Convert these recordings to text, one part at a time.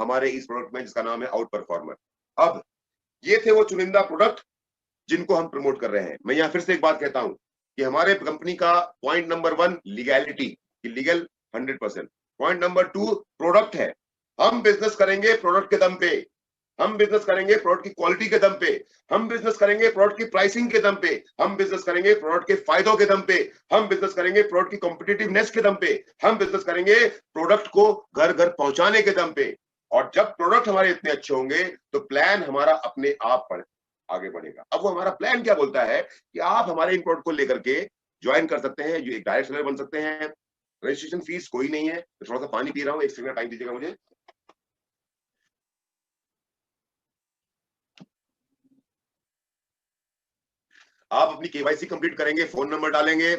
हमारे इस प्रोडक्ट में जिसका नाम है आउट परफॉर्मर। अब ये थे वो चुनिंदा प्रोडक्ट जिनको हम प्रमोट कर रहे हैं। मैं यहाँ फिर से एक बात कहता हूं कि हमारे कंपनी का point number 1 legality, legal 100%। Point number 2 product है। हम बिजनेस करेंगे प्रोडक्ट के दम पे, हम बिजनेस करेंगे प्रोडक्ट की क्वालिटी के दम पे, हम बिजनेस करेंगे प्रोडक्ट की प्राइसिंग के दम पे, हम बिजनेस करेंगे प्रोडक्ट के फायदों के दम पे, हम बिजनेस करेंगे प्रोडक्ट की कॉम्पिटिटिवनेस के दम पे, हम बिजनेस करेंगे प्रोडक्ट को घर घर पहुंचाने के दम पे। और जब प्रोडक्ट हमारे इतने अच्छे होंगे तो प्लान हमारा अपने आप आगे बढ़ेगा। अब वो हमारा प्लान क्या बोलता है कि आप हमारे इन प्रोडक्ट को लेकर के ज्वाइन कर सकते हैं, जो एक डायरेक्ट सेलर बन सकते हैं। रजिस्ट्रेशन फीस कोई नहीं है। तो थोड़ा सा पानी पी रहा हूं, एक सेकंड टाइम दीजिएगा मुझे। आप अपनी केवाईसी कंप्लीट करेंगे, फोन नंबर डालेंगे,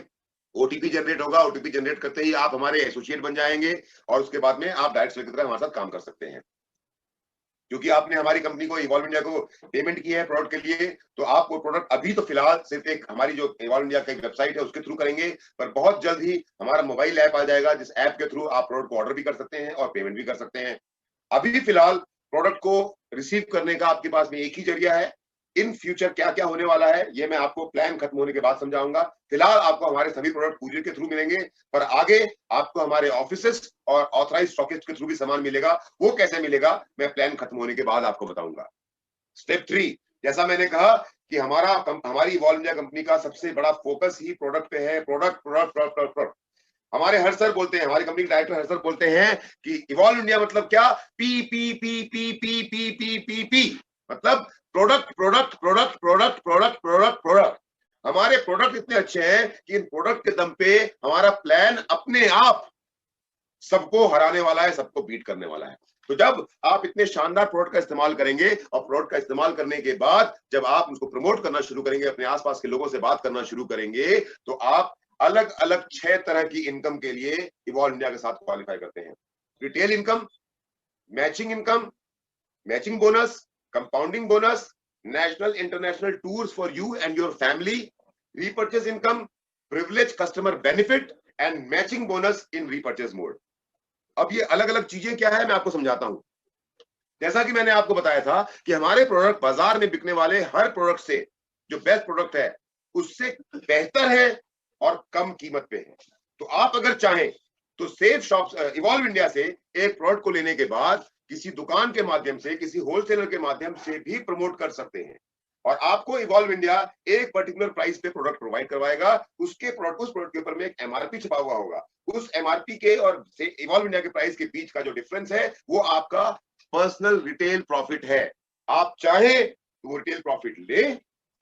ओटीपी जनरेट होगा, ओटीपी जनरेट करते ही आप हमारे एसोसिएट बन जाएंगे और उसके बाद में आप डायरेक्ट सेलर की तरह हमारे साथ काम कर सकते हैं। क्योंकि आपने हमारी कंपनी को, इवॉल्व इंडिया को पेमेंट की है प्रोडक्ट के लिए, तो आप वो प्रोडक्ट अभी तो फिलहाल सिर्फ एक हमारी जो इवॉल्व इंडिया का एक वेबसाइट है उसके थ्रू करेंगे, पर बहुत जल्द ही हमारा मोबाइल ऐप आ जाएगा जिस ऐप के थ्रू आप प्रोडक्ट को ऑर्डर भी कर सकते हैं और पेमेंट भी कर सकते हैं। अभी फिलहाल प्रोडक्ट को रिसीव करने का आपके पास में एक ही जरिया है। इन फ्यूचर क्या क्या होने वाला है ये मैं आपको प्लान खत्म होने के बाद समझाऊंगा। फिलहाल आपको हमारे सभी प्रोडक्ट कुरियर के थ्रू मिलेंगे, पर आगे आपको हमारे ऑफिसेस और ऑथराइज्ड स्टॉकिस्ट के थ्रू भी सामान मिलेगा। वो कैसे मिलेगा मैं प्लान खत्म होने के बाद आपको बताऊंगा। स्टेप 3, जैसा मैंने कहा कि हमारी इवॉल्व इंडिया कंपनी का सबसे बड़ा फोकस ही प्रोडक्ट पे है। Product product product product. हमारे हर सर बोलते हैं, हमारी कंपनी के डायरेक्टर हर सर बोलते हैं कि इवॉल्व इंडिया मतलब क्या, P P P P P P P P P, मतलब product product product product product product product. हमारे प्रोडक्ट इतने अच्छे हैं कि इन प्रोडक्ट के दम पे हमारा प्लान अपने आप सबको हराने वाला है, सबको बीट करने वाला है। तो जब आप इतने शानदार प्रोडक्ट का इस्तेमाल करेंगे और प्रोडक्ट का इस्तेमाल करने के बाद जब आप उसको प्रमोट करना शुरू करेंगे, अपने आसपास के लोगों से बात करना शुरू करेंगे, तो आप अलग अलग 6 तरह की इनकम के लिए इवॉल्व इंडिया के साथ क्वालिफाई करते हैं। Retail income, matching bonus, compounding bonus, national international tours for you and your family, repurchase income, privilege customer benefit and matching bonus in repurchase mode. अब ये अलग अलग चीजें क्या है मैं आपको समझाता हूं। जैसा कि मैंने आपको बताया था कि हमारे प्रोडक्ट बाजार में बिकने वाले हर प्रोडक्ट से जो बेस्ट प्रोडक्ट है उससे बेहतर है और कम कीमत पे है। तो आप अगर चाहें तो सेफ शॉप इवॉल्व इंडिया से एक प्रोडक्ट को लेने के बाद किसी दुकान के माध्यम से, किसी होलसेलर के माध्यम से भी प्रमोट कर सकते हैं और आपको इवॉल्व इंडिया एक पर्टिकुलर प्राइस पे प्रोडक्ट प्रोवाइड करवाएगा। उस प्रोडक्ट के ऊपर में एक एमआरपी छपा हुआ होगा। उस एमआरपी के और इवॉल्व इंडिया के प्राइस के बीच का जो डिफरेंस है वो आपका पर्सनल रिटेल प्रॉफिट है। आप चाहें तो वो रिटेल प्रॉफिट ले,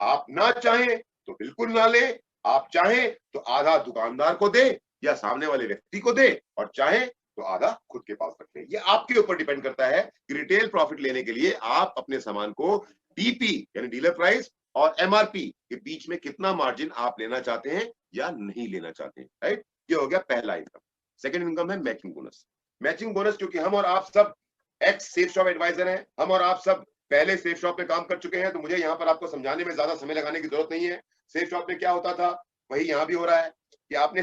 आप ना चाहें तो बिल्कुल ना ले। आप चाहें तो आधा दुकानदार को दे या सामने वाले व्यक्ति को दे, और चाहें तो आधा खुद के पास रखें। ये आपके ऊपर डिपेंड करता है कि रिटेल प्रॉफिट लेने के लिए आप अपने सामान को डीपी यानी डीलर प्राइस और एमआरपी के बीच में कितना मार्जिन आप लेना चाहते हैं या नहीं लेना चाहते हैं। राइट, ये हो गया पहला इनकम। सेकंड इनकम है मैचिंग बोनस। मैचिंग बोनस क्योंकि हम और आप सब एक्स सेफ शॉप एडवाइजर हैं, हम और आप सब पहले सेफ शॉप में काम कर चुके हैं, तो मुझे यहाँ पर आपको समझाने में ज्यादा समय लगाने की जरूरत नहीं है। सेफ शॉप में क्या होता था वही यहाँ भी हो रहा है कि आपने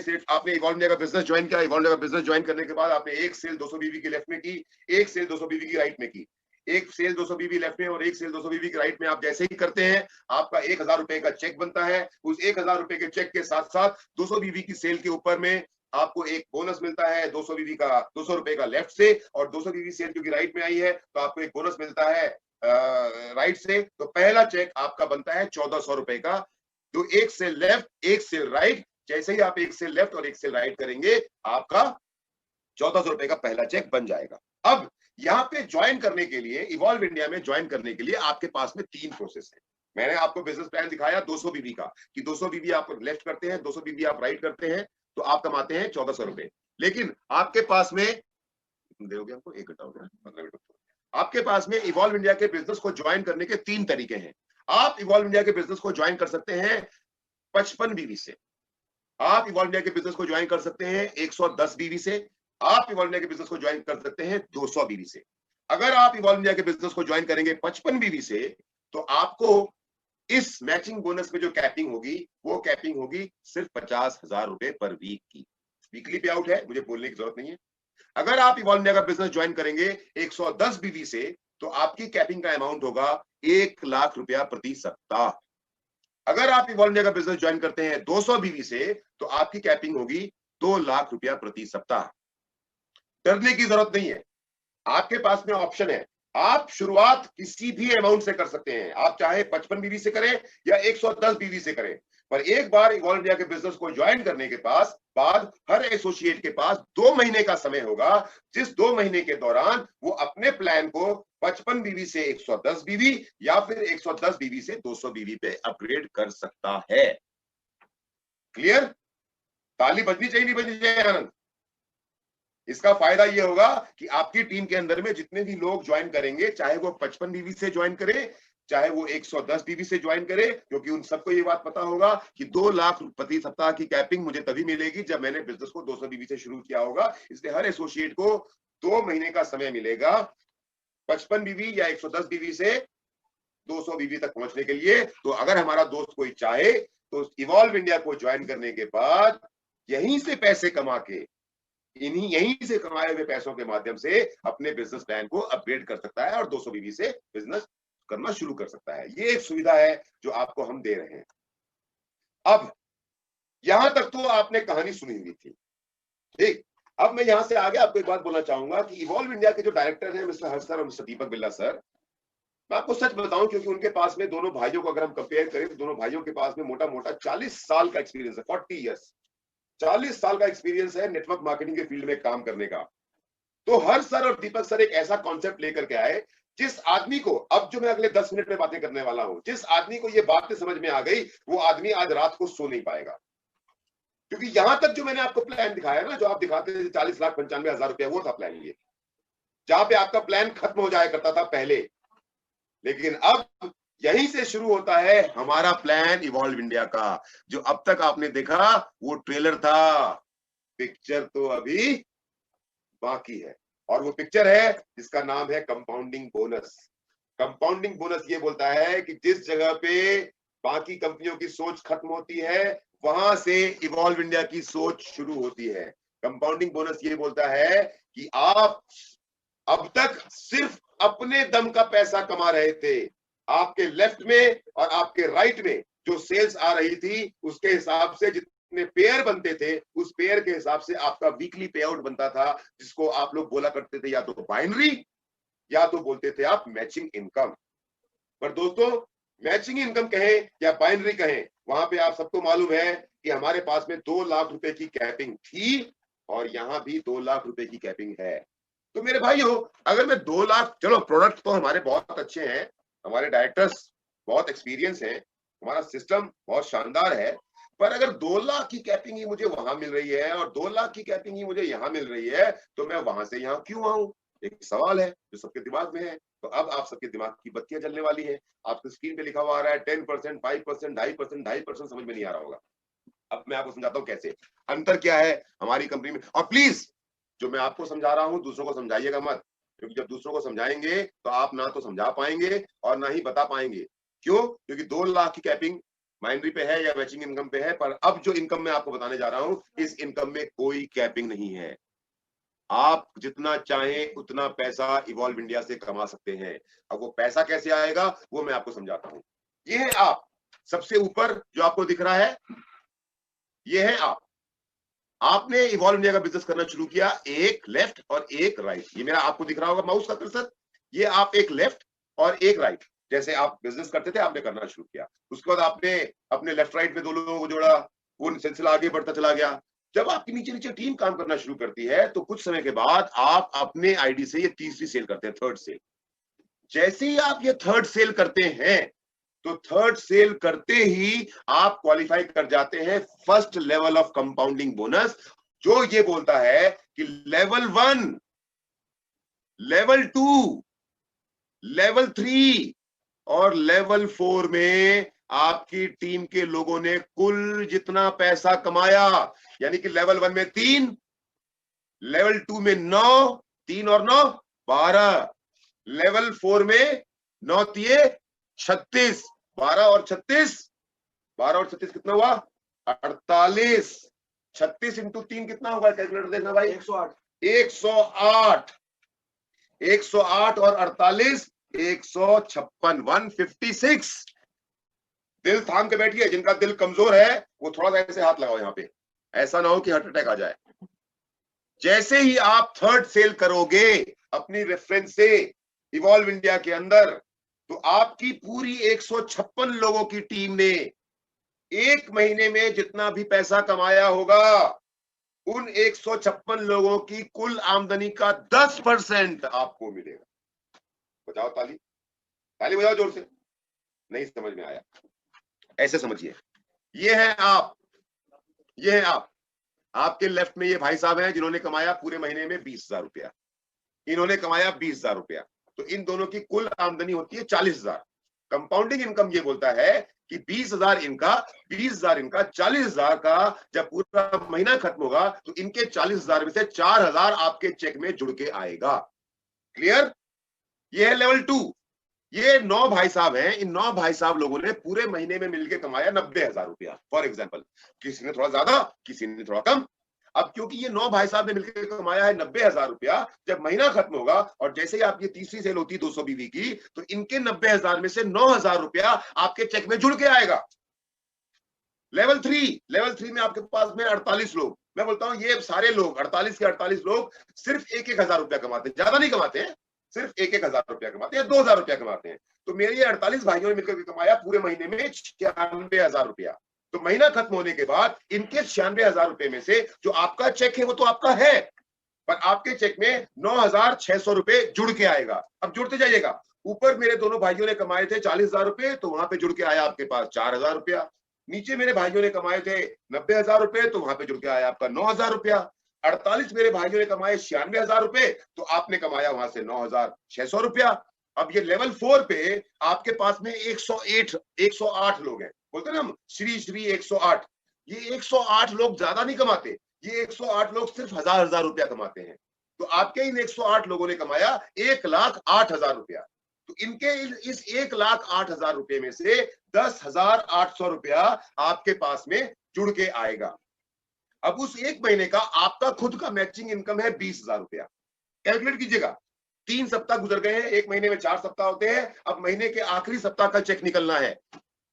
इवॉल्व इंडिया का बिजनेस ज्वाइन किया। इवॉल्व इंडिया का बिजनेस ज्वाइन करने के बाद आपने एक सेल 200 बीवी की लेफ्ट में की, एक सेल 200 बीवी की राइट में की। एक सेल 200 बीवी लेफ्ट में और एक सेल 200 बीवी की राइट में आप जैसे ही करते हैं आपका 1000 रुपए का चेक बनता है। उस 1000 रुपए के चेक के साथ साथ 200 बीवी की सेल के ऊपर में आपको एक बोनस मिलता है 200 बीवी का, 200 रुपए का लेफ्ट से, और 200 बीवी सेल क्योंकि राइट में आई है तो आपको एक बोनस मिलता है राइट से। तो पहला चेक आपका बनता है 1400 रुपए का। तो एक सेल लेफ्ट एक सेल राइट, जैसे ही आप एक सेल लेफ्ट और एक सेल राइट करेंगे आपका 1400 रुपए का पहला चेक बन जाएगा। अब यहाँ पे ज्वाइन करने के लिए, इवॉल्व इंडिया में ज्वाइन करने के लिए आपके पास में 3 प्रोसेस है। मैंने आपको बिजनेस प्लान दिखाया 200 बीबी का कि 200 बीबी आप लेफ्ट करते हैं, 200 बीबी आप राइट करते हैं, तो आप कमाते हैं 1400 रुपए। लेकिन आपके पास में देोगे हमको 1 घंटा हो गया, 15 मिनट। आपके पास में इवॉल्व इंडिया के बिजनेस को ज्वाइन करने के 3 तरीके हैं। आप इवॉल्व इंडिया के बिजनेस को ज्वाइन कर सकते हैं 55 बीवी से, आप इवॉल्व इंडिया के बिजनेस को ज्वाइन कर सकते हैं 110 बीवी से, आप इवॉल्व इंडिया के बिजनेस को ज्वाइन कर सकते हैं 200 बीवी से। अगर आप इवॉल्व इंडिया के बिजनेस को ज्वाइन करेंगे 55 बीवी से तो आपको इस मैचिंग बोनस में जो कैपिंग होगी वो कैपिंग होगी सिर्फ 50,000 रुपए पर वीक की। वीकली पे आउट है, मुझे बोलने की जरूरत नहीं है। अगर आप इवॉल्व इंडिया का बिजनेस ज्वाइन करेंगे 110 बीवी से, तो आपकी कैपिंग का अमाउंट होगा 1 लाख रुपया प्रति सप्ताह। अगर आप इवॉल्व इंडिया का बिजनेस ज्वाइन करते हैं 200 बीवी से, तो आपकी कैपिंग होगी 2 लाख रुपया प्रति सप्ताह। डरने की जरूरत नहीं है, आपके पास में ऑप्शन है। आप शुरुआत किसी भी अमाउंट से कर सकते हैं, आप चाहे 55 बीवी से करें या 110 बीवी से करें, पर एक बार इवॉल्व इंडिया के बिजनेस को ज्वाइन करने के बाद हर एसोसिएट के पास 2 महीने का समय होगा, जिस 2 महीने के दौरान वो अपने प्लान को 55 बीवी से 110 बीवी या फिर 110 बीवी से 200 बीवी पे अपग्रेड कर सकता है। क्लियर? ताली बजनी चाहिए, नहीं बजनी चाहिए आनंद? इसका फायदा ये होगा कि आपकी टीम के अंदर में जितने भी लोग ज्वाइन करेंगे, चाहे वो 55 बीवी से ज्वाइन करे, चाहे वो 110 बीवी से ज्वाइन करे, क्योंकि उन सबको ये बात पता होगा कि 2 लाख प्रति सप्ताह की कैपिंग मुझे तभी मिलेगी जब मैंने बिजनेस को 200 बीवी से शुरू किया होगा। इसलिए हर एसोसिएट को 2 महीने का समय मिलेगा 55 बीवी या 110 बीवी से 200 बीवी तक पहुंचने के लिए। तो अगर हमारा दोस्त कोई चाहे तो इवॉल्व इंडिया को ज्वाइन करने के बाद यहीं से पैसे कमा के, यहीं से कमाए हुए पैसों के माध्यम से अपने बिजनेस प्लान को अपग्रेड कर सकता है और 200 बीवी से बिजनेस करना शुरू कर सकता है। ये एक सुविधा है जो आपको हम दे रहे हैं। अब यहां तक तो आपने कहानी सुनी हुई थी, ठीक। अब मैं यहां से आगे आपको एक बात बोलना चाहूंगा कि इवॉल्व इंडिया के जो डायरेक्टर हैं मिस्टर हर्ष सर और मिस्टर दीपक बिरला सर, मैं आपको सच बताऊं, क्योंकि उनके पास में दोनों भाइयों को अगर हम कंपेयर करें तो दोनों भाइयों के पास में मोटा मोटा 40 साल का एक्सपीरियंस है, 40 ईयर्स, 40 साल का एक्सपीरियंस है नेटवर्क मार्केटिंग के फील्ड में काम करने का। तो हर्ष सर और दीपक सर एक ऐसा कॉन्सेप्ट लेकर के आए, जिस आदमी को, अब जो मैं अगले 10 मिनट में बातें करने वाला हूं, जिस आदमी को ये बातें समझ में आ गई, वो आदमी आज रात को सो नहीं पाएगा। क्योंकि यहां तक जो मैंने आपको प्लान दिखाया ना, जो आप दिखाते थे 40,95,000 रुपया, वो था प्लान ये, जहां पे आपका प्लान खत्म हो जाया करता था पहले। लेकिन अब यहीं से शुरू होता है हमारा प्लान इवॉल्व इंडिया का। जो अब तक आपने देखा वो ट्रेलर था, पिक्चर तो अभी बाकी है, और वो पिक्चर है जिसका नाम है कंपाउंडिंग बोनस। कंपाउंडिंग बोनस ये बोलता है कि जिस जगह पे बाकी कंपनियों की सोच खत्म होती है, वहां से इवॉल्व इंडिया की सोच शुरू होती है। कंपाउंडिंग बोनस ये बोलता है कि आप अब तक सिर्फ अपने दम का पैसा कमा रहे थे, आपके लेफ्ट में और आपके राइट में जो सेल्स आ रही थी उसके हिसाब से जितने पेयर बनते थे, उस पेयर के हिसाब से आपका वीकली पे आउट बनता था, जिसको आप लोग बोला करते थे या तो बाइनरी या तो बोलते थे आप मैचिंग इनकम। पर दोस्तों, मैचिंग इनकम कहें या बाइनरी कहें, वहां पे आप सबको मालूम है कि हमारे पास में 2 लाख रुपए की कैपिंग थी और यहां भी 2 लाख रुपए की कैपिंग है। तो मेरे भाइयों, अगर मैं 2 लाख, चलो प्रोडक्ट तो हमारे बहुत अच्छे हैं, हमारे डायरेक्टर्स बहुत एक्सपीरियंस हैं, हमारा सिस्टम बहुत शानदार है, पर अगर 2 लाख की कैपिंग ही मुझे वहां मिल रही है और 2 लाख की कैपिंग ही मुझे यहाँ मिल रही है, तो मैं वहां से यहाँ क्यों आऊं? एक सवाल है जो सबके दिमाग में है। तो अब आप सबके दिमाग की बत्तियां जलने वाली है। आपको स्क्रीन पे लिखा हुआ आ रहा है 10%, 5%, 2.5%, 2.5%, समझ में नहीं आ रहा होगा। अब मैं आपको समझाता हूँ कैसे, अंतर क्या है हमारी कंपनी में। और प्लीज, जो मैं आपको समझा रहा हूं दूसरों को समझाइएगा मत, क्योंकि जब दूसरों को समझाएंगे तो आप ना तो समझा पाएंगे और ना ही बता पाएंगे। क्यों? क्योंकि 2 लाख की कैपिंग माइनरी पे है या मैचिंग इनकम पे है, पर अब जो इनकम मैं आपको बताने जा रहा हूं, इस इनकम में कोई कैपिंग नहीं है। आप जितना चाहें उतना पैसा इवॉल्व इंडिया से कमा सकते हैं। अब वो पैसा कैसे आएगा वो मैं आपको समझाता हूं। ये है आप, सबसे ऊपर जो आपको दिख रहा है ये है आप। आपने इवॉल्व इंडिया का बिजनेस करना शुरू किया, एक लेफ्ट और एक राइट। ये मेरा आपको दिख रहा होगा माउस का कर्सर, ये आप एक लेफ्ट और एक राइट, जैसे आप बिजनेस करते थे आपने करना शुरू किया। उसके बाद आपने अपने लेफ्ट राइट में 2 लोगों को जोड़ा, वो सिलसिला आगे बढ़ता चला गया। जब आपकी नीचे नीचे टीम काम करना शुरू करती है तो कुछ समय के बाद आप अपने आईडी से ये तीसरी सेल करते हैं, थर्ड सेल। जैसे ही आप ये थर्ड सेल करते हैं तो थर्ड सेल करते ही आप क्वालिफाई कर जाते हैं first level of compounding bonus, जो ये बोलता है कि लेवल 1, लेवल 2, लेवल 3 और लेवल 4 में आपकी टीम के लोगों ने कुल जितना पैसा कमाया, यानी कि लेवल 1 में 3, लेवल 2 में 9, 3 और 9 12, लेवल 4 में 9 तिये 36, 12 और 36, 12 और 36 कितना हुआ? 48। 36 इंटू 3 कितना होगा? कैलकुलेटर देखना भाई। 108। 108 और 48 156 156। दिल थाम के बैठिए, जिनका दिल कमजोर है वो थोड़ा सा ऐसे हाथ लगाओ यहां पे, ऐसा ना हो कि हार्ट अटैक आ जाए। जैसे ही आप थर्ड सेल करोगे अपनी रेफरेंस से इवॉल्व इंडिया के अंदर, तो आपकी पूरी 156 लोगों की टीम ने एक महीने में जितना भी पैसा कमाया होगा, उन 156 लोगों की कुल आमदनी का 10% आपको मिलेगा। बजाओ ताली, ताली बजाओ जोर से। नहीं समझ में आया? ऐसे समझिए, ये है आप, ये है आप। आपके लेफ्ट में ये भाई साहब हैं जिन्होंने कमाया पूरे महीने में 20,000 रुपया, इन्होंने कमाया 20,000 रुपया, तो इन दोनों की कुल आमदनी होती है 40,000। कंपाउंडिंग इनकम ये बोलता है कि 20,000 इनका, 20,000 इनका, 40,000 का जब पूरा महीना खत्म होगा तो इनके 40,000 में से 4,000 आपके चेक में जुड़ के आएगा। क्लियर? ये है लेवल 2। ये 9 भाई साहब हैं, इन 9 भाई साहब लोगों ने पूरे महीने में मिलकर कमाया 90,000 रुपया फॉर एग्जाम्पल। किसी ने थोड़ा ज्यादा, किसी ने थोड़ा कम। अब क्योंकि ये 9 भाई साहब ने मिलकर कमाया है 90,000 रुपया, जब महीना खत्म होगा और जैसे ही आपकी तीसरी सेल होती है 200 बीवी की, तो इनके 90,000 में से 9,000 रुपया आपके चेक में जुड़ के आएगा। लेवल 3 में आपके पास में 48 लोग, मैं बोलता हूं ये सारे लोग 48 के 48 लोग सिर्फ 1,000 रुपया कमाते हैं, ज्यादा नहीं कमाते हैं, सिर्फ 1,000 रुपया कमाते हैं, 2,000 रुपया कमाते हैं। तो मेरे ये 48 भाइयों ने मिलकर कमाया पूरे महीने में 96,000 रुपया। तो महीना खत्म होने के बाद इनके 96,000 रुपए में से जो आपका चेक है वो तो आपका है, पर आपके चेक में 9,600 रुपए जुड़ के आएगा। अब जुड़ते जाइएगा। ऊपर मेरे दोनों भाइयों ने कमाए थे 40,000 रुपए, तो वहां पे जुड़ के आया आपके पास 4,000 रुपया। नीचे मेरे भाइयों ने कमाए थे 90,000 रुपए, तो वहां पे जुड़ के आया आपका 9,000 रुपया। 48 मेरे भाइयों ने कमाए 96,000 रुपए, तो आपने कमाया वहां से 9,600 रुपया। अब ये लेवल 4 पे आपके पास में 108 लोग हैं, बोलते हैं ना हम श्री श्री 108। ये 108 लोग ज्यादा नहीं कमाते, ये 108 लोग सिर्फ 1,000 रुपया कमाते हैं। तो आपके इन 108 लोगों ने कमाया 1,08,000 रुपया। तो इनके इस 1,08,000 रुपये में से 10,800 रुपया आपके पास में जुड़ के आएगा। अब उस एक महीने का आपका खुद का मैचिंग इनकम है 20,000 रुपया। कैलकुलेट कीजिएगा, 3 सप्ताह गुजर गए हैं, एक महीने में 4 सप्ताह होते हैं। अब महीने के आखिरी सप्ताह का चेक निकलना है।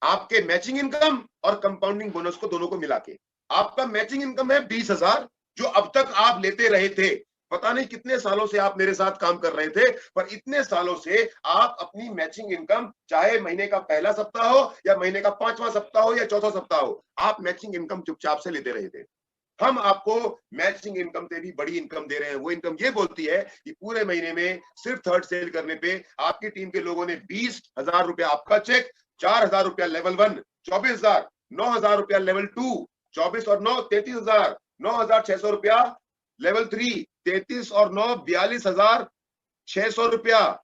आपके मैचिंग इनकम और कंपाउंडिंग बोनस को दोनों को मिला के आपका मैचिंग इनकम है 20,000, जो अब तक आप लेते रहे थे। पता नहीं कितने सालों से आप मेरे साथ काम कर रहे थे, पर इतने सालों से आप अपनी मैचिंग इनकम, चाहे महीने का पहला सप्ताह हो या महीने का 5वां सप्ताह हो या चौथा सप्ताह हो, आप मैचिंग इनकम चुपचाप से लेते रहे थे। हम आपको मैचिंग इनकम से भी बड़ी इनकम दे रहे हैं। वो इनकम ये बोलती है कि पूरे महीने में सिर्फ थर्ड सेल करने पे आपकी टीम के लोगों ने 20,000 रुपया आपका चेक, 4,000 रुपया लेवल 1 24,000, 9,000 रुपया लेवल 2 24 और 9 33,000, 9,600 रुपया लेवल 3 33 और 9 42,600 रुपया,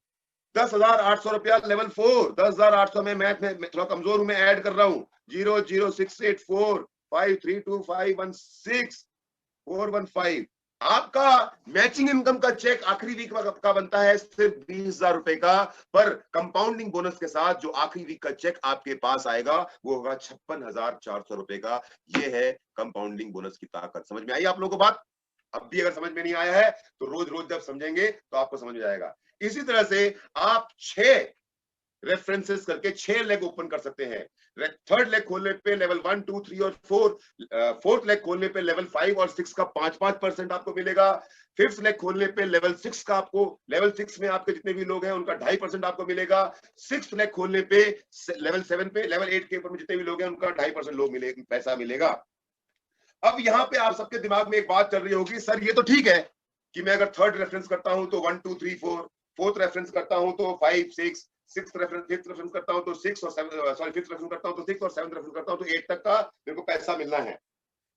10,800 रुपया लेवल 4। 10,800 में मैथ में थोड़ा कमजोर हूं, मैं ऐड कर रहा हूं 00684532516 आपका मैचिंग इनकम का चेक आखिरी वीक का बनता है सिर्फ 20,000 रुपए का, पर कंपाउंडिंग बोनस के साथ जो आखिरी वीक का चेक आपके पास आएगा वो होगा 56,400 रुपए का। ये है कंपाउंडिंग बोनस की ताकत। समझ में आई आप लोगों को बात? अब भी अगर समझ में नहीं आया है तो रोज रोज जब समझेंगे तो आपको समझ में आएगा। इसी तरह से आप 6 रेफरेंसेस करके 6 लेग ओपन कर सकते हैं। थर्ड लेग खोलने पे लेवल 1 2 3 और 4, फोर्थ लेग खोलने पे लेवल 5 और 6 का 5% आपको मिलेगा। फिफ्थ लेग खोलने पे लेवल 6 का आपको, लेवल 6 में आपके जितने भी लोग हैं उनका 2.5% आपको मिलेगा। सिक्स्थ लेग खोलने पे लेवल 7 पे, लेवल 8 के ऊपर में जितने भी लोग हैं उनका 2.5% लोग पैसा मिलेगा। अब यहाँ पे आप सबके दिमाग में एक बात चल रही होगी, सर ये तो ठीक है कि मैं अगर थर्ड रेफरेंस करता हूं तो 1 2 3 4, फोर्थ रेफरेंस करता हूं तो 5 6, फिफ्थ रेफरेंस करता हूं तो 6 और 7, फिफ्थ रेफरेंस करता हूं तो 6 और 7 रेफरेंस करता हूं तो 8 तक का मेरे को पैसा मिलना है।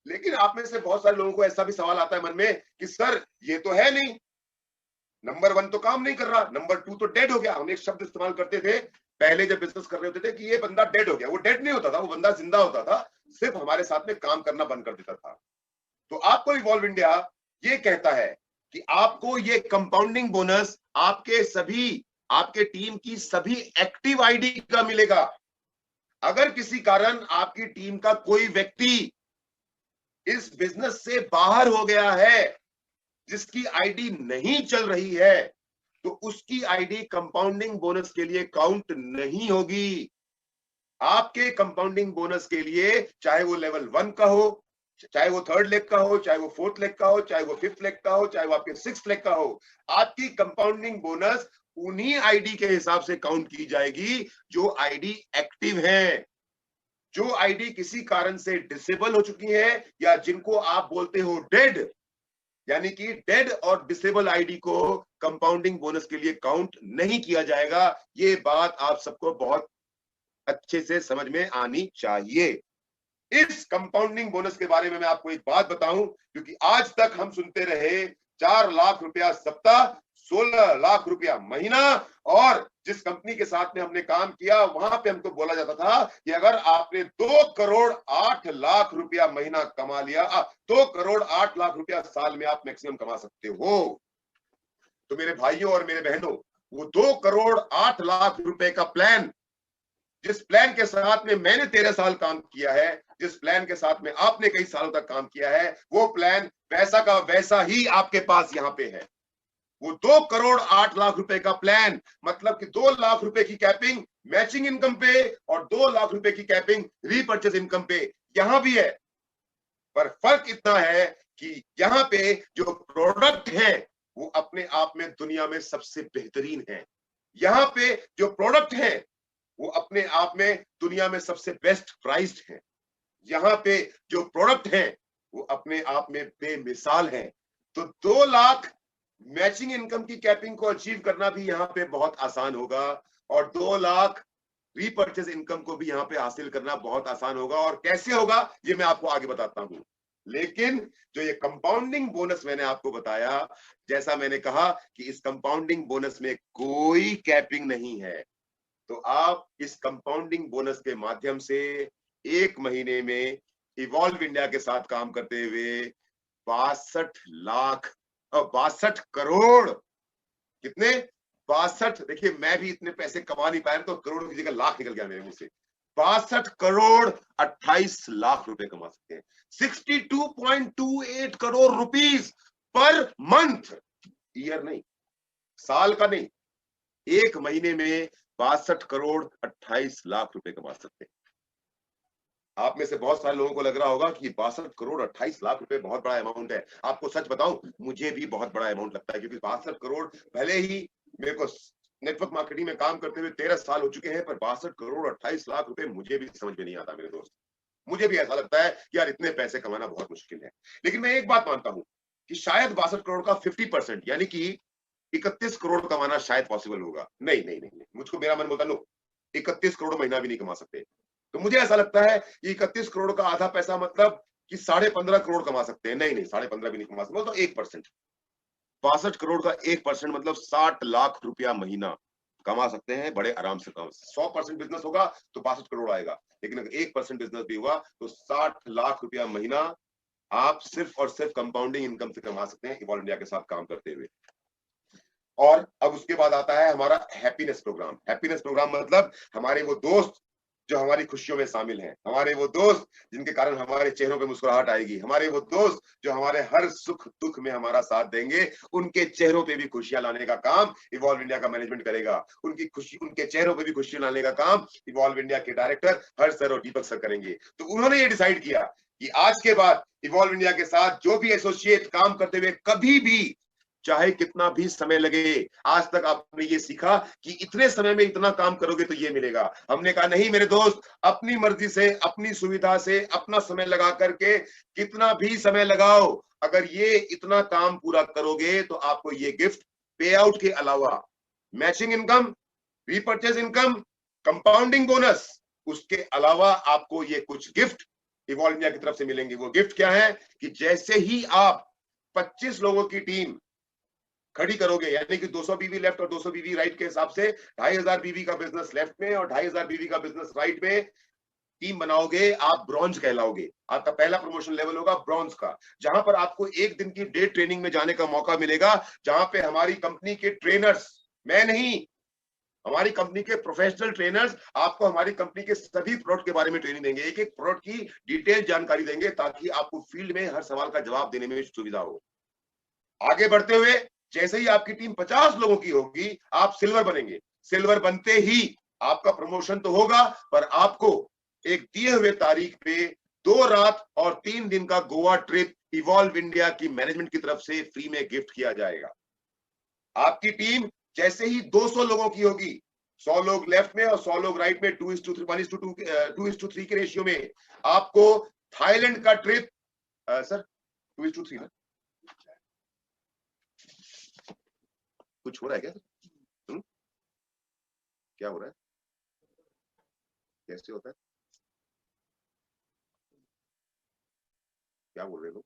लेकिन आप में से बहुत सारे लोगों को ऐसा भी सवाल आता है मन में कि सर ये तो है नहीं, नंबर 1 तो काम नहीं कर रहा, नंबर 2 तो डेड हो गया। हम एक शब्द इस्तेमाल करते थे पहले जब बिजनेस कर रहे होते थे कि ये बंदा डेड हो गया। वो डेड नहीं होता था, वो बंदा जिंदा होता था, सिर्फ हमारे साथ में काम करना बंद कर देता था। तो आपको इवॉल्व इंडिया ये कहता है कि आपको ये कंपाउंडिंग बोनस आपके टीम की सभी एक्टिव आईडी का मिलेगा। अगर किसी कारण आपकी टीम का कोई व्यक्ति इस बिजनेस से बाहर हो गया है जिसकी आईडी नहीं चल रही है तो उसकी आईडी कंपाउंडिंग बोनस के लिए काउंट नहीं होगी। आपके कंपाउंडिंग बोनस के लिए चाहे वो लेवल 1 का हो, चाहे वो 3rd लेग का हो, चाहे वो 4th लेग का हो, चाहे वो 5th लेग का हो, चाहे वो आपके 6th लेग का हो, आपकी कंपाउंडिंग बोनस उन्हीं आईडी के हिसाब से काउंट की जाएगी जो आईडी एक्टिव है। जो आईडी किसी कारण से डिसेबल हो चुकी है या जिनको आप बोलते हो डेड, यानी कि डेड और डिसेबल आईडी को कंपाउंडिंग बोनस के लिए काउंट नहीं किया जाएगा। ये बात आप सबको बहुत अच्छे से समझ में आनी चाहिए। इस कंपाउंडिंग बोनस के बारे में मैं आपको एक बात बताऊं, क्योंकि आज तक हम सुनते रहे 4 लाख रुपया सप्ताह, 16 लाख रुपया महीना, और जिस कंपनी के साथ में हमने काम किया वहां पे हमको बोला जाता था कि अगर आपने 2 करोड़ 8 लाख रुपया महीना कमा लिया, 2 करोड़ 8 लाख रुपया साल में आप मैक्सिमम कमा सकते हो। तो मेरे भाइयों और मेरे बहनों, वो 2 करोड़ 8 लाख रुपए का प्लान, जिस प्लान के साथ में मैंने 13 साल काम किया है, जिस प्लान के साथ में आपने कई सालों तक काम किया है, वो प्लान वैसा का वैसा ही आपके पास यहां पे है। वो 2 करोड़ 8 लाख रुपए का प्लान, मतलब कि 2 लाख रुपए की कैपिंग मैचिंग इनकम पे और 2 लाख रुपए की कैपिंग रीपर्चेज इनकम पे यहां भी है। पर फर्क इतना है कि यहां पे जो प्रोडक्ट है वो अपने आप में दुनिया में सबसे बेहतरीन है। यहां पे जो प्रोडक्ट है वो अपने आप में दुनिया में सबसे बेस्ट प्राइस्ड है। यहाँ पे जो प्रोडक्ट है वो अपने आप में बेमिसाल है। तो 2 लाख मैचिंग इनकम की कैपिंग को अचीव करना भी यहाँ पे बहुत आसान होगा, और 2 लाख रीपर्चेज इनकम को भी यहाँ पे हासिल करना बहुत आसान होगा। और कैसे होगा ये मैं आपको आगे बताता हूं। लेकिन जो ये कंपाउंडिंग बोनस मैंने आपको बताया, जैसा मैंने कहा कि इस कंपाउंडिंग बोनस में कोई कैपिंग नहीं है, तो आप इस कंपाउंडिंग बोनस के माध्यम से 1 महीने में इवॉल्व इंडिया के साथ काम करते हुए 62 करोड़, कितने? 62, देखिए मैं भी इतने पैसे कमा नहीं पाया तो करोड़ की जगह लाख निकल गया मेरे मुंह से। 62 करोड़ 28 लाख रुपए कमा सकते हैं। 62.28 crore rupees per month, year नहीं, साल का नहीं, 1 महीने में 62 करोड़ 28 लाख रुपए कमा सकते हैं। आप में से बहुत सारे लोगों को लग रहा होगा कि 62 करोड़ 28 लाख रुपए बहुत बड़ा अमाउंट है। आपको सच बताऊं, मुझे भी बहुत बड़ा अमाउंट लगता है, क्योंकि 62 करोड़, भले ही मेरे को नेटवर्क मार्केटिंग में काम करते हुए 13 साल हो चुके हैं, पर 62 करोड़ 28 लाख रुपए मुझे भी समझ में नहीं आता मेरे दोस्त। मुझे भी ऐसा लगता है कि यार इतने पैसे कमाना बहुत मुश्किल है। लेकिन मैं एक बात मानता हूं कि शायद 62 करोड़ का 50%, यानी कि 31 करोड़ कमाना शायद पॉसिबल होगा। नहीं नहीं नहीं, मुझको मेरा मन बोलता नो, 31 करोड़ महीना भी नहीं कमा सकते। तो मुझे ऐसा लगता है कि 31 करोड़ का आधा पैसा मतलब कि 15.5 करोड़ कमा सकते हैं। नहीं नहीं, 15.5 भी नहीं कमा सकते, तो 1%, 62 करोड़ का 1% मतलब 60 लाख रुपया महीना कमा सकते हैं बड़े आराम से। 100% बिजनेस होगा तो 62 करोड़ आएगा, लेकिन अगर 1% बिजनेस भी हुआ तो 60 लाख रुपया महीना आप सिर्फ और सिर्फ कंपाउंडिंग इनकम से कमा सकते हैं इवॉल्व इंडिया के साथ काम करते हुए। और अब उसके बाद आता है हमारा हैप्पीनेस प्रोग्राम। हैप्पीनेस प्रोग्राम मतलब हमारे वो दोस्त जो हमारी खुशियों में शामिल हैं, हमारे वो दोस्त जिनके कारण हमारे चेहरों पे मुस्कुराहट आएगी, हमारे वो दोस्त जो हमारे हर सुख दुख में हमारा साथ देंगे, उनके चेहरों पे भी खुशियां लाने का काम इवॉल्व इंडिया का मैनेजमेंट करेगा। उनकी खुशी, उनके चेहरों पे भी खुशियां लाने का काम इवॉल्व इंडिया के डायरेक्टर हर्ष सर और दीपक सर करेंगे। तो उन्होंने ये डिसाइड किया कि आज के बाद इवॉल्व इंडिया के साथ जो भी एसोसिएट काम करते हुए कभी भी, चाहे कितना भी समय लगे, आज तक आपने ये सीखा कि इतने समय में इतना काम करोगे तो ये मिलेगा। हमने कहा नहीं मेरे दोस्त, अपनी मर्जी से, अपनी सुविधा से, अपना समय लगा करके कितना भी समय लगाओ, अगर ये इतना काम पूरा करोगे तो आपको ये गिफ्ट पे आउट के अलावा matching income, repurchase income, compounding bonus, उसके अलावा आपको ये कुछ गिफ्ट इवॉल्व इंडिया की तरफ से मिलेंगे। वो गिफ्ट क्या है कि जैसे ही आप 25 लोगों की टीम खड़ी करोगे, यानी कि 200 बीवी लेफ्ट और 200 बीवी राइट के हिसाब से 2500 बीवी का बिजनेस लेफ्ट में और 2500 बीवी का बिजनेस राइट में टीम बनाओगे, आप ब्रॉन्ज कहलाओगे। आपका पहला प्रमोशन लेवल होगा ब्रॉन्ज का, जहां पर आपको 1 दिन की डे ट्रेनिंग में जाने का मौका मिलेगा, जहां पे हमारी कंपनी के ट्रेनर्स, मैं नहीं, हमारी कंपनी के प्रोफेशनल ट्रेनर्स आपको हमारी कंपनी के सभी प्रोडक्ट के बारे में ट्रेनिंग देंगे, एक एक प्रोडक्ट की डिटेल जानकारी देंगे, ताकि आपको फील्ड में हर सवाल का जवाब देने में सुविधा हो। आगे बढ़ते हुए जैसे ही आपकी टीम 50 लोगों की होगी, आप सिल्वर बनेंगे। सिल्वर बनते ही आपका प्रमोशन तो होगा, पर आपको एक दिए हुए तारीख पे 2 रात और 3 दिन का गोवा ट्रिप इवॉल्व इंडिया की मैनेजमेंट की तरफ से फ्री में गिफ्ट किया जाएगा। आपकी टीम जैसे ही 200 लोगों की होगी, 100 लोग लेफ्ट में और 100 लोग राइट में, 2:3 के रेशियो में आपको थाईलैंड का ट्रिप, सर 2:3 ना, कुछ हो रहा है क्या? क्या हो रहा है, कैसे होता है, क्या बोल रहे लोग?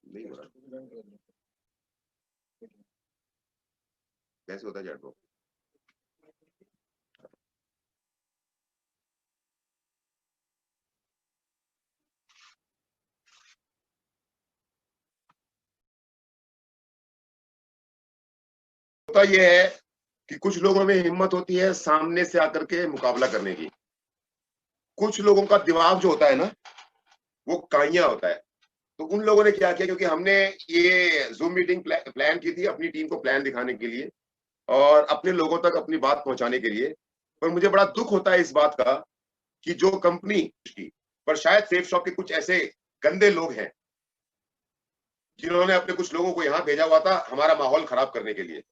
नहीं हो रहा, कैसे होता है चैट बॉक्स? होता यह है कि कुछ लोगों में हिम्मत होती है सामने से आकर के मुकाबला करने की, कुछ लोगों का दिमाग जो होता है ना वो काइया होता है। तो उन लोगों ने क्या किया, क्योंकि हमने ये जूम मीटिंग प्लान की थी अपनी टीम को प्लान दिखाने के लिए और अपने लोगों तक अपनी बात पहुंचाने के लिए, पर मुझे बड़ा दुख होता है इस बात का कि जो कंपनी की, पर शायद सेफ शॉप के कुछ ऐसे गंदे लोग हैं जिन्होंने अपने कुछ लोगों को यहां भेजा हुआ था हमारा माहौल खराब करने के लिए।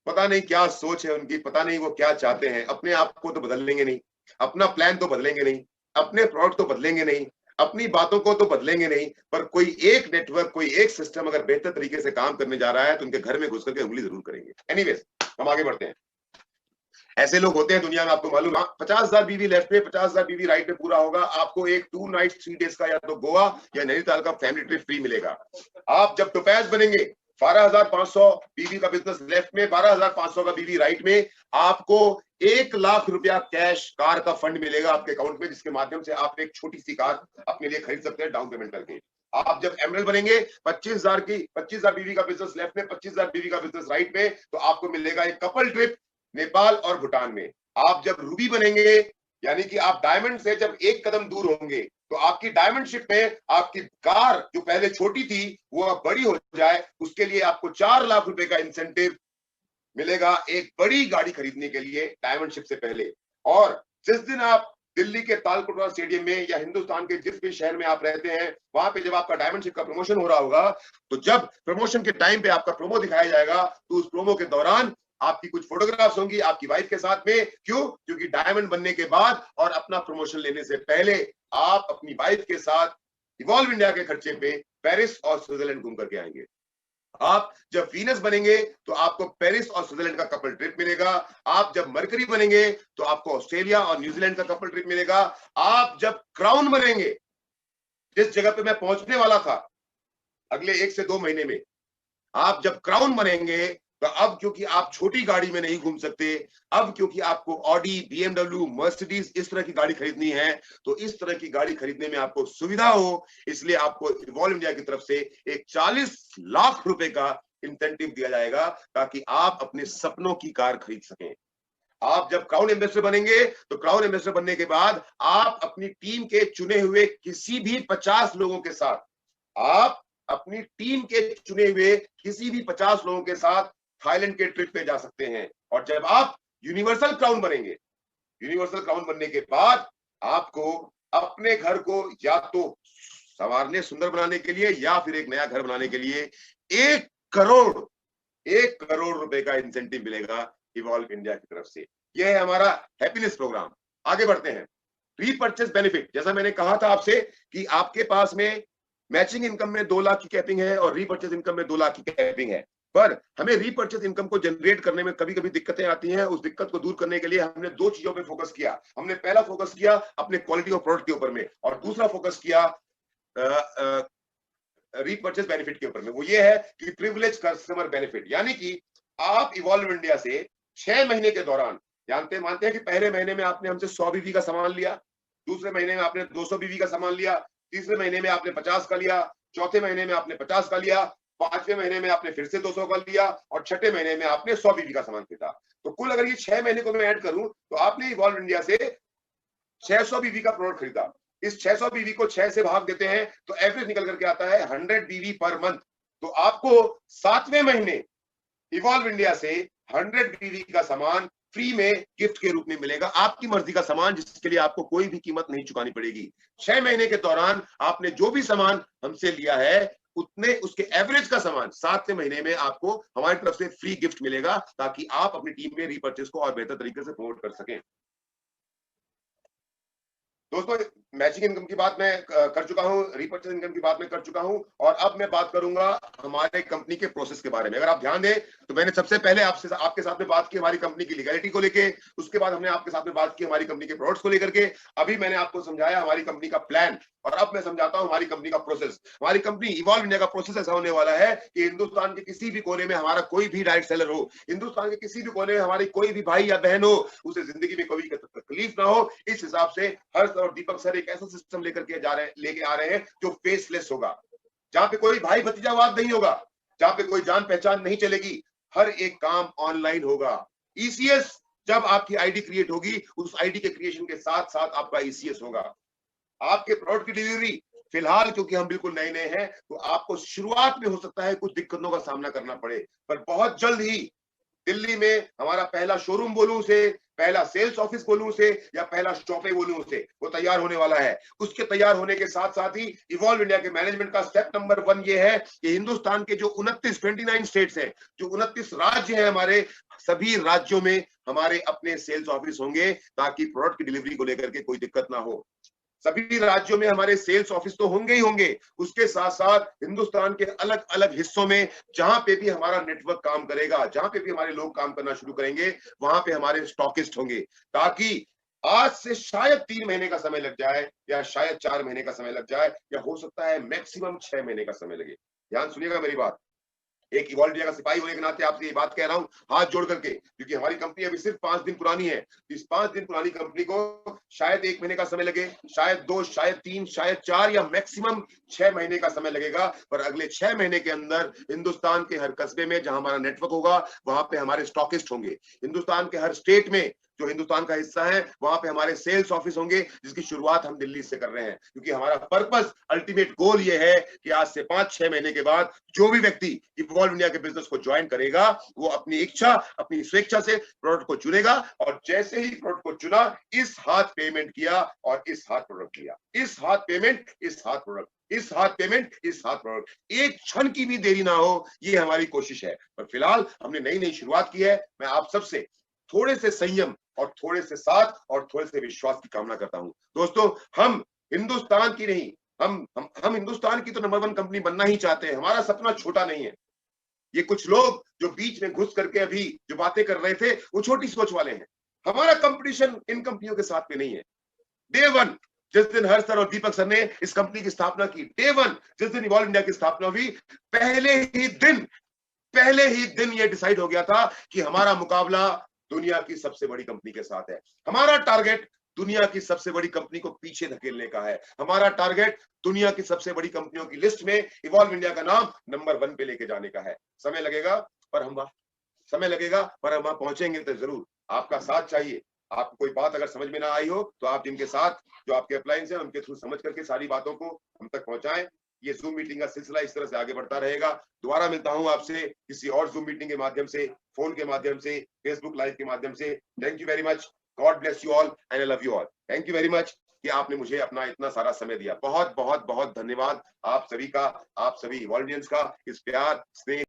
पता नहीं क्या सोच है उनकी, पता नहीं वो क्या चाहते हैं। अपने आप को तो बदलेंगे नहीं, अपना प्लान तो बदलेंगे नहीं, अपने प्रोडक्ट तो बदलेंगे नहीं, अपनी बातों को तो बदलेंगे नहीं, पर कोई एक नेटवर्क, कोई एक सिस्टम अगर बेहतर तरीके से काम करने जा रहा है तो उनके घर में घुस करके उंगली जरूर करेंगे। एनीवेज, हम आगे बढ़ते हैं। ऐसे लोग होते हैं दुनिया में, आपको मालूम है। 50,000 बीवी लेफ्ट में, 50,000 बीवी राइट में पूरा होगा, आपको एक 2 नाइट 3 डेज का या तो गोवा या नैनीताल का फैमिली ट्रिप फ्री मिलेगा। आप जब टोपैज बनेंगे, 12,500 बीवी का बिजनेस लेफ्ट में, 12,500 का बीवी राइट में, आपको 1 लाख रुपया कैश कार का फंड मिलेगा आपके अकाउंट में, जिसके माध्यम से आप एक छोटी सी कार अपने लिए खरीद सकते हैं डाउन पेमेंट करके। आप जब एमरल्ड बनेंगे, 25,000 बीवी का बिजनेस लेफ्ट में, 25,000 बीवी का बिजनेस राइट में, तो आपको मिलेगा एक कपल ट्रिप नेपाल और भूटान में। आप जब रूबी बनेंगे, यानी कि आप डायमंड से जब एक कदम दूर होंगे, तो आपकी डायमंड शिप में आपकी कार जो पहले छोटी थी वो अब बड़ी हो जाए, उसके लिए आपको 4 लाख रुपए का इंसेंटिव मिलेगा एक बड़ी गाड़ी खरीदने के लिए डायमंड शिप से पहले। और जिस दिन आप दिल्ली के तालकटोरा स्टेडियम में या हिंदुस्तान के जिस भी शहर में आप रहते हैं, वहां पे जब आपका डायमंड शिप का प्रमोशन हो रहा होगा, तो जब प्रमोशन के टाइम पे आपका प्रोमो दिखाया जाएगा, तो उस प्रोमो के दौरान आपकी कुछ फोटोग्राफ्स होंगी आपकी वाइफ के साथ में। क्यों? क्योंकि डायमंड बनने के बाद और अपना प्रमोशन लेने से पहले आप अपनी वाइफ के साथ इवॉल्व इंडिया के खर्चे पे पेरिस और स्विट्जरलैंड घूम करके आएंगे। आप जब वीनस बनेंगे तो आपको पेरिस और स्विट्जरलैंड का कपल ट्रिप मिलेगा। आप जब मरकरी बनेंगे तो आपको ऑस्ट्रेलिया और न्यूजीलैंड का कपल ट्रिप मिलेगा। आप जब क्राउन बनेंगे, जिस जगह पे मैं पहुंचने वाला था अगले 1 से 2 महीने में, आप जब क्राउन बनेंगे तो अब क्योंकि आप छोटी गाड़ी में नहीं घूम सकते, अब क्योंकि आपको ऑडी, बीएमडब्ल्यू, मर्सिडीज इस तरह की गाड़ी खरीदनी है, तो इस तरह की गाड़ी खरीदने में आपको सुविधा हो, इसलिए आपको इवॉल्व इंडिया की तरफ से एक 40 लाख रुपए का इंसेंटिव दिया जाएगा ताकि आप अपने सपनों की कार खरीद सकें। आप जब क्राउन एम्बेसडर बनेंगे, तो क्राउन एम्बेसडर बनने के बाद आप अपनी टीम के चुने हुए किसी भी 50 लोगों के साथ, आप अपनी टीम के चुने हुए किसी भी 50 लोगों के साथ थाईलैंड के ट्रिप पे जा सकते हैं। और जब आप यूनिवर्सल क्राउन बनेंगे, यूनिवर्सल क्राउन बनने के बाद आपको अपने घर को या तो संवारने, सुंदर बनाने के लिए या फिर एक नया घर बनाने के लिए 1 करोड़ रुपए का इंसेंटिव मिलेगा इवॉल्व इंडिया की तरफ से। यह है हमारा हैप्पीनेस प्रोग्राम। आगे बढ़ते हैं। रीपर्चेस बेनिफिट, जैसा मैंने कहा था आपसे कि आपके पास में मैचिंग इनकम में 2 लाख की कैपिंग है और रीपर्चेस इनकम में 2 लाख की कैपिंग है, पर हमें रीपर्चेस इनकम को जनरेट करने में कभी कभी दिक्कतें आती हैं। उस दिक्कत को दूर करने के लिए हमने 2 चीजों पे फोकस किया। हमने पहला फोकस किया अपने क्वालिटी ऑफ प्रोडक्ट के ऊपर में, और दूसरा फोकस किया रीपर्चेस बेनिफिट के ऊपर में। वो ये है कि प्रिविलेज कस्टमर बेनिफिट, यानी कि आप इवॉल्व इंडिया से 6 महीने के दौरान, मानते हैं कि पहले महीने में आपने हमसे 100 बीवी का सामान लिया, दूसरे महीने में आपने 200 बीवी का सामान लिया, तीसरे महीने में आपने 50 का लिया, चौथे महीने में आपने 50 का लिया, 5वें महीने में आपने फिर से 200 का लिया, और छठे महीने में आपने 100 बीवी का सामान खरीदा। तो कुल अगर ये 6 महीने को मैं ऐड करूं तो आपने इवॉल्व इंडिया से 600 बीवी का प्रोडक्ट खरीदा। इस 600 बीवी को 6 से भाग देते हैं तो एवरेज निकल करके आता है 100 बीवी पर मंथ। तो आपको 7वें महीने इवॉल्व इंडिया से 100 बीवी का सामान फ्री में गिफ्ट के रूप में मिलेगा। आपकी मर्जी का सामान जिसके लिए आपको कोई भी कीमत नहीं चुकानी पड़ेगी। 6 महीने के दौरान आपने जो भी सामान हमसे लिया है उतने उसके एवरेज का सामान 7वें महीने में आपको हमारी तरफ से फ्री गिफ्ट मिलेगा, ताकि आप अपनी टीम में रीपर्चेस को और बेहतर तरीके से प्रमोट कर सकें। दोस्तों, मैचिंग इनकम की बात मैं कर चुका हूं, रीपर्चेस इनकम की बात मैं कर चुका हूं, और अब मैं बात करूंगा हमारे कंपनी के प्रोसेस के बारे में। अगर आप ध्यान दें तो मैंने सबसे पहले आपके साथ में बात की हमारी कंपनी की लीगैलिटी को लेके, उसके बाद हमने आपके साथ में बात की हमारी कंपनी के प्रोडक्ट्स को लेकर के, अभी मैंने आपको समझाया हमारी कंपनी का प्लान, और अब मैं समझाता हूं हमारी कंपनी का प्रोसेस। हमारी कंपनी इवॉल्व इंडिया का प्रोसेस ऐसा होने वाला है कि हिंदुस्तान के किसी भी कोने में हमारा कोई भी डायरेक्ट सेलर हो, हिंदुस्तान के किसी भी कोने में हमारी कोई भी भाई या बहन हो, उसे जिंदगी में कोई तकलीफ ना हो, इस हिसाब से हर्ष और दीपक सर एक ऐसा सिस्टम लेकर के लेके आ रहे हैं जो फेसलेस होगा, जहां पे कोई भाई भतीजावाद नहीं होगा, जहां पे कोई जान पहचान नहीं चलेगी, हर एक काम ऑनलाइन होगा। ईसीएस जब आपकी आईडी क्रिएट होगी, उस आईडी के क्रिएशन के साथ साथ आपका ईसीएस होगा। आपके प्रोडक्ट की डिलीवरी फिलहाल क्योंकि हम बिल्कुल नए नए हैं तो आपको शुरुआत में हो सकता है कुछ दिक्कतों का सामना करना पड़े, पर बहुत जल्द ही दिल्ली में हमारा पहला शोरूम बोलूं से, पहला सेल्स ऑफिस बोलूं से, या पहला शॉपे बोलूं से, वो तैयार होने वाला है। उसके तैयार होने के साथ साथ ही इवॉल्व इंडिया के मैनेजमेंट का स्टेप नंबर 1 ये है कि हिंदुस्तान के जो 29 स्टेट्स हैं, जो 29 राज्य हैं हमारे, सभी राज्यों में हमारे अपने सेल्स ऑफिस होंगे, ताकि प्रोडक्ट की डिलीवरी को लेकर के कोई दिक्कत ना हो। सभी राज्यों में हमारे सेल्स ऑफिस तो होंगे ही होंगे, उसके साथ साथ हिंदुस्तान के अलग अलग हिस्सों में जहां पे भी हमारा नेटवर्क काम करेगा, जहां पे भी हमारे लोग काम करना शुरू करेंगे, वहां पे हमारे स्टॉकिस्ट होंगे, ताकि आज से शायद 3 महीने का समय लग जाए, या शायद 4 महीने का समय लग जाए, या हो सकता है मैक्सिमम 6 महीने का समय लगे। ध्यान सुनिएगा मेरी बात, एक इवॉल्व इंडिया का सिपाही होने के नाते आपसे ये बात कह रहा हूं हाथ जोड़ करके, क्योंकि हमारी कंपनी अभी सिर्फ 5 दिन पुरानी है। इस 5 दिन पुरानी कंपनी को शायद 1 महीने का समय लगे, शायद 2, शायद 3, शायद 4, या मैक्सिमम 6 महीने का समय लगेगा। पर अगले 6 महीने के अंदर हिंदुस्तान के हर कस्बे में जहां हमारा नेटवर्क होगा, वहां पे हमारे स्टॉकिस्ट होंगे। हिंदुस्तान के हर स्टेट में जो हिंदुस्तान का हिस्सा है, वहां पे हमारे सेल्स ऑफिस होंगे, जिसकी शुरुआत हम दिल्ली से कर रहे हैं, क्योंकि हमारा पर्पस, अल्टीमेट गोल ये है कि आज से 5-6 महीने के बाद जो भी व्यक्ति इवॉल्व इंडिया के बिजनेस को ज्वाइन करेगा, वो अपनी इच्छा, अपनी स्वेच्छा से प्रोडक्ट को चुनेगा, और जैसे ही प्रोडक्ट को चुना, इस हाथ पेमेंट किया और इस हाथ प्रोडक्ट लिया, इस हाथ पेमेंट, इस हाथ प्रोडक्ट, इस हाथ पेमेंट, इस हाथ प्रोडक्ट, एक क्षण की भी देरी ना हो, ये हमारी कोशिश है। पर फिलहाल हमने नई नई शुरुआत की है। मैं आप सबसे थोड़े से संयम और थोड़े से साथ और थोड़े से विश्वास की कामना करता हूं। दोस्तों, हम हिंदुस्तान की नहीं, हम हिंदुस्तान की तो नंबर 1 कंपनी बनना ही चाहते हैं। हमारा सपना छोटा नहीं है। ये कुछ लोग जो बीच में घुस करके अभी जो बातें कर रहे थे, वो छोटी सोच वाले हैं। हमारा कंपटीशन इन कंपनियों के साथ में नहीं है। डे 1 जिस दिन हर्ष सर और दीपक सर ने इस कंपनी की स्थापना की, डे 1 जिस दिन इवॉल्व इंडिया की स्थापना हुई, पहले ही दिन ये डिसाइड हो गया था कि हमारा मुकाबला दुनिया की सबसे बड़ी कंपनी के साथ है। हमारा टारगेट दुनिया की सबसे बड़ी कंपनी को पीछे धकेलने का है। हमारा टारगेट दुनिया की सबसे बड़ी कंपनियों की लिस्ट में इवॉल्व इंडिया का नाम नंबर 1 पे लेके जाने का है। समय लगेगा पर हम वहां पहुंचेंगे तो जरूर। आपका साथ चाहिए। आपको कोई बात अगर समझ में ना आई हो तो आप जिनके साथ जो आपके अप्लायंस हैं उनके थ्रू समझ करके सारी बातों को हम तक पहुंचाएं। ये जूम मीटिंग का सिलसिला इस तरह से आगे बढ़ता रहेगा। दोबारा मिलता हूं आपसे किसी और जूम मीटिंग के माध्यम से, फोन के माध्यम से, फेसबुक लाइव के माध्यम से। Thank you very much. God bless you all and I love you all. Thank you very much कि आपने मुझे अपना इतना सारा समय दिया। बहुत बहुत बहुत धन्यवाद आप सभी का, आप सभी वॉलंटियर्स का, इस प्यार, स्नेह